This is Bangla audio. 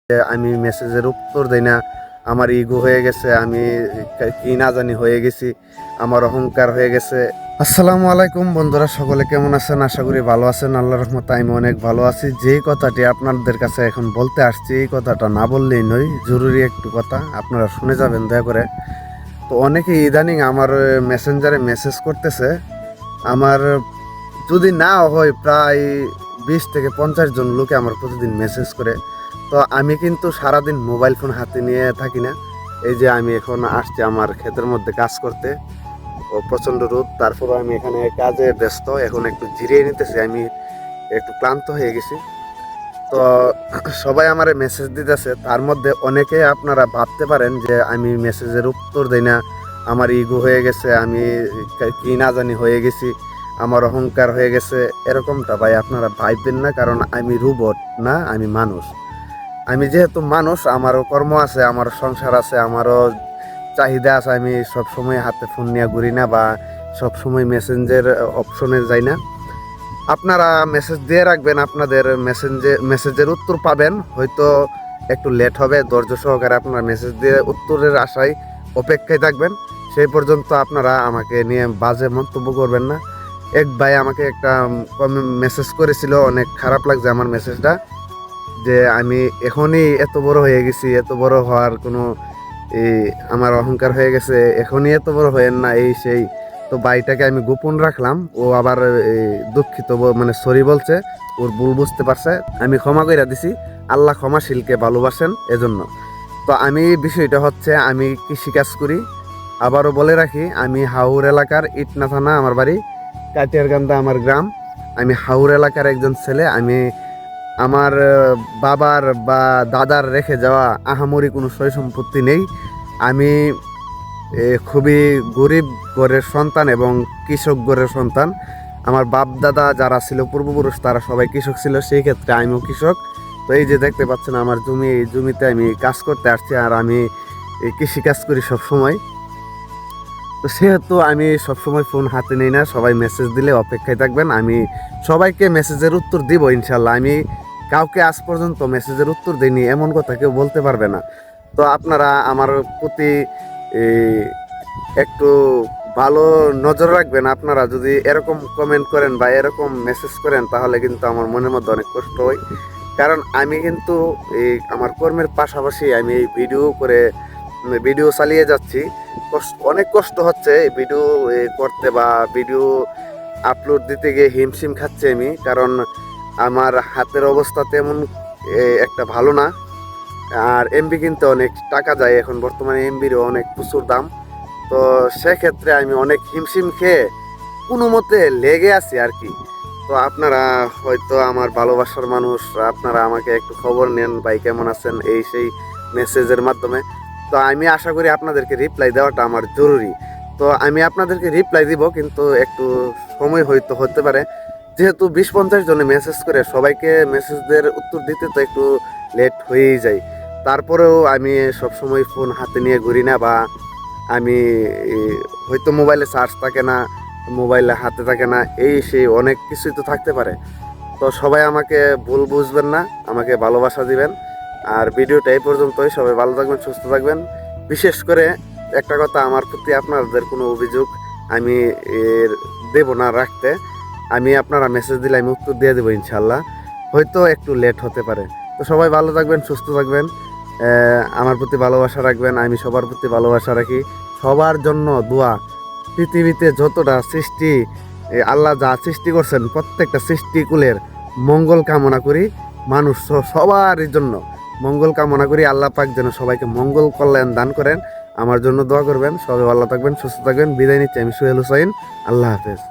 আমি মেসেজের উত্তর দেই না। আমার ইগো হয়ে গেছে, আমি কি না জানি হয়ে গেছি, আমার অহংকার হয়ে গেছে। আসসালামু আলাইকুম বন্ধুরা, সকলে কেমন আছেন? আশা করি ভালো আছেন। আল্লাহর রহমতে আমি অনেক ভালো আছি। যেই কথাটি আপনাদের কাছে এখন বলতে আসছি, এই কথাটা না বললেই নয়, জরুরি একটু কথা, আপনারা শুনে যাবেন দয়া করে। তো অনেকে ইদানিং আমার মেসেঞ্জারে মেসেজ করতেছে। আমার যদি না হয় প্রায় 20 থেকে 50 জন লোকে আমার প্রতিদিন মেসেজ করে। তো আমি কিন্তু সারাদিন মোবাইল ফোন হাতে নিয়ে থাকি না। এই যে আমি এখন আসছি আমার ক্ষেতের মধ্যে কাজ করতে, ও প্রচণ্ড রোদ, তারপরে আমি এখানে কাজে ব্যস্ত, এখন একটু জিরিয়ে নিতেছি, আমি একটু ক্লান্ত হয়ে গেছি। তো সবাই আমার মেসেজ দিতেছে, তার মধ্যে অনেকে আপনারা ভাবতে পারেন যে আমি মেসেজের উত্তর দেই না, আমার ইগো হয়ে গেছে, আমি কি না জানি হয়ে গেছি, আমার অহংকার হয়ে গেছে। এরকমটা ভাই আপনারা ভাববেন না, কারণ আমি রোবট না, আমি মানুষ। আমি যেহেতু মানুষ, আমারও কর্ম আছে, আমার সংসার আছে, আমারও চাহিদা আছে। আমি সবসময় হাতে ফোন নিয়ে ঘুরি না, বা সবসময় মেসেঞ্জের অপশনে যাই না। আপনারা মেসেজ দিয়ে রাখবেন, আপনাদের মেসেজের উত্তর পাবেন, হয়তো একটু লেট হবে। ধৈর্য সহকারে আপনারা মেসেজ দিয়ে উত্তরের আশায় অপেক্ষায় থাকবেন। সেই পর্যন্ত আপনারা আমাকে নিয়ে বাজে মন্তব্য করবেন না। এক ভাই আমাকে একটা মেসেজ করেছিল, অনেক খারাপ লাগছে আমার মেসেজটা, যে আমি এখনই এত বড় হয়ে গেছি, এত বড় হওয়ার কোনো এই আমার অহংকার হয়ে গেছে, এখনই এত বড় হয়েন না, এই সেই। তো ভাইটাকে আমি গোপন রাখলাম, ও আবার দুঃখিত মানে সরি বলছে, ওর ভুল বুঝতে পারছে, আমি ক্ষমা করে দিছি। আল্লাহ ক্ষমাশীলকে ভালোবাসেন, এজন্য। তো আমি বিষয়টা হচ্ছে, আমি কৃষিকাজ করি। আবারও বলে রাখি, আমি হাওর এলাকার, ইটনা থানা আমার বাড়ি, কাটিয়ারকান্দা আমার গ্রাম। আমি হাওর এলাকার একজন ছেলে। আমি আমার বাবার বা দাদার রেখে যাওয়া আহামরি কোনো সয় সম্পত্তি নেই। আমি খুবই গরিব ঘরের সন্তান এবং কৃষক ঘরের সন্তান। আমার বাপ দাদা যারা ছিল পূর্বপুরুষ, তারা সবাই কৃষক ছিল, সেই ক্ষেত্রে আমিও কৃষক। তো এই যে দেখতে পাচ্ছেন আমার জমি, এই জমিতে আমি কাজ করতে আসছি, আর আমি এই কৃষিকাজ করি সব সময়। তো সেহেতু আমি সবসময় ফোন হাতে নিই না। সবাই মেসেজ দিলে অপেক্ষায় থাকবেন, আমি সবাইকে মেসেজের উত্তর দিব ইনশাল্লাহ। আমি কাউকে আজ পর্যন্ত মেসেজের উত্তর দিইনি, এমন কথা কেউ বলতে পারবে না। তো আপনারা আমার প্রতি একটু ভালো নজর রাখবেন। আপনারা যদি এরকম কমেন্ট করেন বা এরকম মেসেজ করেন, তাহলে কিন্তু আমার মনের মধ্যে অনেক কষ্ট হয়। কারণ আমি কিন্তু এই আমার কর্মের পাশাপাশি আমি এই ভিডিও চালিয়ে যাচ্ছি। অনেক কষ্ট হচ্ছে ভিডিও করতে, বা ভিডিও আপলোড দিতে গিয়ে হিমশিম খাচ্ছি আমি, কারণ আমার হাতের অবস্থা তেমন একটা ভালো না। আর এমবি কিনতে অনেক টাকা যায়, এখন বর্তমানে এমবিরও অনেক প্রচুর দাম। তো সেক্ষেত্রে আমি অনেক হিমশিম খেয়ে কোনো মতে লেগে আছি আর কি। তো আপনারা হয়তো আমার ভালোবাসার মানুষ, আপনারা আমাকে একটু খবর নেন, ভাই কেমন আছেন, এই সেই মেসেজের মাধ্যমে। তো আমি আশা করি আপনাদেরকে রিপ্লাই দেওয়াটা আমার জরুরি। তো আমি আপনাদেরকে রিপ্লাই দিব, কিন্তু একটু সময় হয়তো হতে পারে, যেহেতু 20-50 জনে মেসেজ করে, সবাইকে মেসেজদের উত্তর দিতে তো একটু লেট হয়েই যায়। তারপরেও আমি সবসময় ফোন হাতে নিয়ে ঘুরি না, বা আমি হয়তো মোবাইলে চার্জ থাকে না, মোবাইলে হাতে থাকে না, এই সেই অনেক কিছুই তো থাকতে পারে। তো সবাই আমাকে ভুল বুঝবেন না, আমাকে ভালোবাসা দিবেন। আর ভিডিওটা এই পর্যন্তই। সবাই ভালো থাকবেন, সুস্থ থাকবেন। বিশেষ করে একটা কথা, আমার প্রতি আপনাদের কোনো অভিযোগ আমি দেব না রাখতে। আমি আপনারা মেসেজ দিলে আমি উত্তর দিয়ে দেবো ইনশাল্লাহ, হয়তো একটু লেট হতে পারে। তো সবাই ভালো থাকবেন, সুস্থ থাকবেন, আমার প্রতি ভালোবাসা রাখবেন। আমি সবার প্রতি ভালোবাসা রাখি, সবার জন্য দোয়া। পৃথিবীতে যতটা সৃষ্টি আল্লাহ যা সৃষ্টি করছেন, প্রত্যেকটা সৃষ্টিকুলের মঙ্গল কামনা করি। মানুষ সবারই জন্য মঙ্গল কামনা করি। আল্লাহ পাক যেন সবাইকে মঙ্গল কল্যাণ দান করেন। আমার জন্য দোয়া করবেন। সবাই ভালো থাকবেন, সুস্থ থাকবেন। বিদায় নিচ্ছি আমি, সোহেল হুসাইন। আল্লাহ হাফেজ।